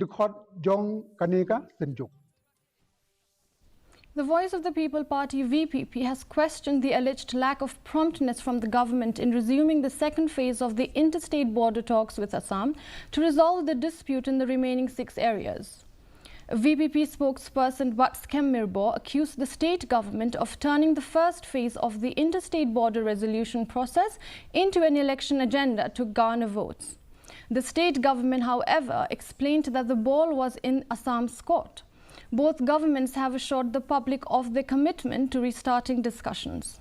Dukot Jong Kaneka Senjuk. The Voice of the People Party VPP has questioned the alleged lack of promptness from the government in resuming the second phase of the interstate border talks with Assam to resolve the dispute in the remaining 6 areas. VPP spokesperson Govt'S accused the state government of turning the first phase of the interstate border resolution process into an election agenda to garner votes. The state government, however, explained that the ball was in Assam's court. Both governments have assured the public of their commitment to restarting discussions.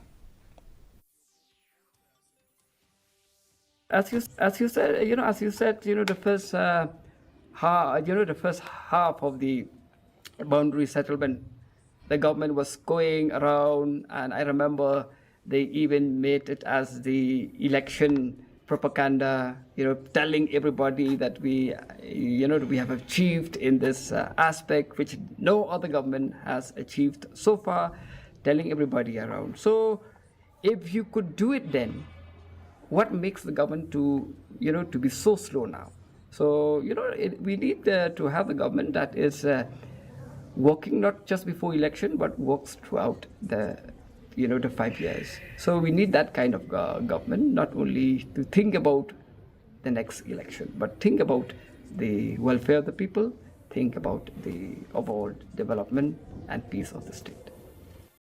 As you said, the first the first half of the boundary settlement, the government was going around, and I remember they even made it as the election propaganda, telling everybody that we have achieved in this aspect, which no other government has achieved so far, telling everybody around. So if you could do it then, what makes the government to be so slow now? So, we need to have the government that is working not just before election, but works throughout the 5 years. So we need that kind of government, not only to think about the next election, but think about the welfare of the people, think about the overall development and peace of the state.